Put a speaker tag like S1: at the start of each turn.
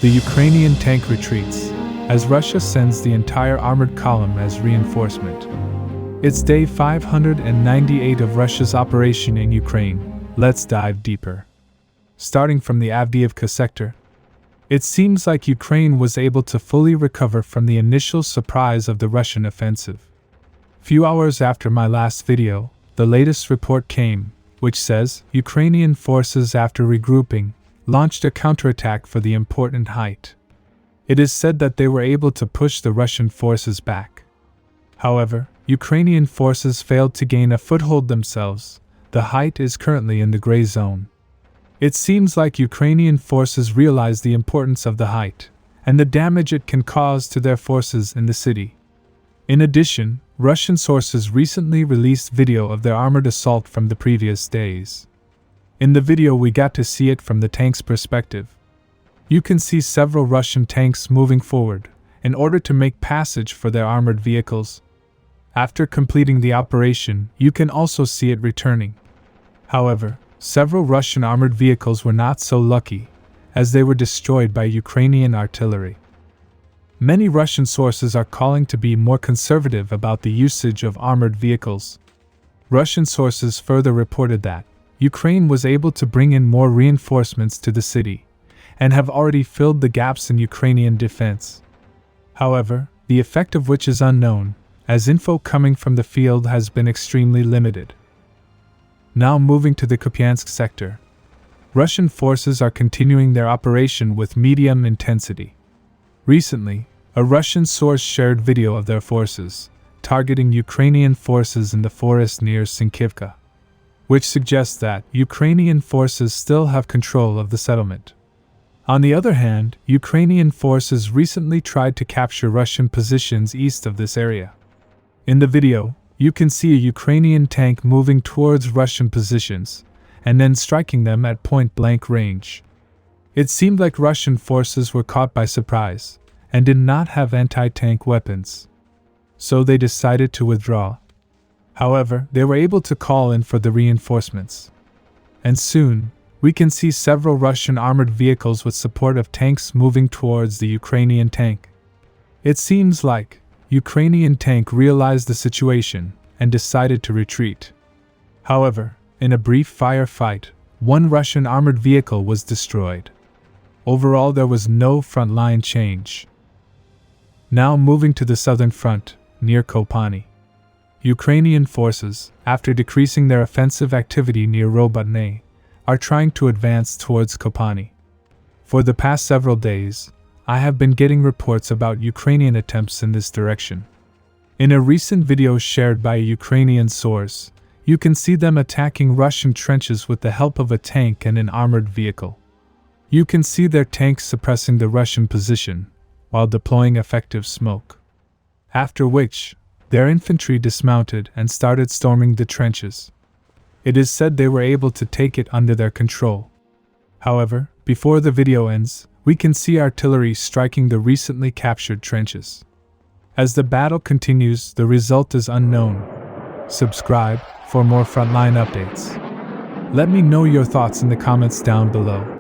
S1: The Ukrainian tank retreats, as Russia sends the entire armored column as reinforcement. It's day 598 of Russia's operation in Ukraine. Let's dive deeper. Starting from the Avdiivka sector, it seems like Ukraine was able to fully recover from the initial surprise of the Russian offensive. Few hours after my last video, the latest report came, which says Ukrainian forces, after regrouping, launched a counterattack for the important height. It is said that they were able to push the Russian forces back. However, Ukrainian forces failed to gain a foothold themselves. The height is currently in the gray zone. It seems like Ukrainian forces realize the importance of the height, and the damage it can cause to their forces in the city. In addition, Russian sources recently released video of their armored assault from the previous days. In the video we got to see it from the tank's perspective. You can see several Russian tanks moving forward, in order to make passage for their armored vehicles. After completing the operation, you can also see it returning. However, several Russian armored vehicles were not so lucky, as they were destroyed by Ukrainian artillery. Many Russian sources are calling to be more conservative about the usage of armored vehicles. Russian sources further reported that Ukraine was able to bring in more reinforcements to the city, and have already filled the gaps in Ukrainian defense. However, the effect of which is unknown, as info coming from the field has been extremely limited. Now moving to the Kupyansk sector. Russian forces are continuing their operation with medium intensity. Recently, a Russian source shared video of their forces targeting Ukrainian forces in the forest near Sinkivka, which suggests that Ukrainian forces still have control of the settlement. On the other hand, Ukrainian forces recently tried to capture Russian positions east of this area. In the video, you can see a Ukrainian tank moving towards Russian positions, and then striking them at point-blank range. It seemed like Russian forces were caught by surprise, and did not have anti-tank weapons. So they decided to withdraw. However, they were able to call in for the reinforcements. And soon, we can see several Russian armored vehicles with support of tanks moving towards the Ukrainian tank. It seems like Ukrainian tank realized the situation and decided to retreat. However, in a brief firefight, one Russian armored vehicle was destroyed. Overall, there was no front-line change. Now moving to the southern front, near Kopani. Ukrainian forces, after decreasing their offensive activity near Robotne, are trying to advance towards Kopani. For the past several days, I have been getting reports about Ukrainian attempts in this direction. In a recent video shared by a Ukrainian source, you can see them attacking Russian trenches with the help of a tank and an armored vehicle. You can see their tanks suppressing the Russian position, while deploying effective smoke. After which, their infantry dismounted and started storming the trenches. It is said they were able to take it under their control. However, before the video ends, we can see artillery striking the recently captured trenches. As the battle continues, the result is unknown. Subscribe for more frontline updates. Let me know your thoughts in the comments down below.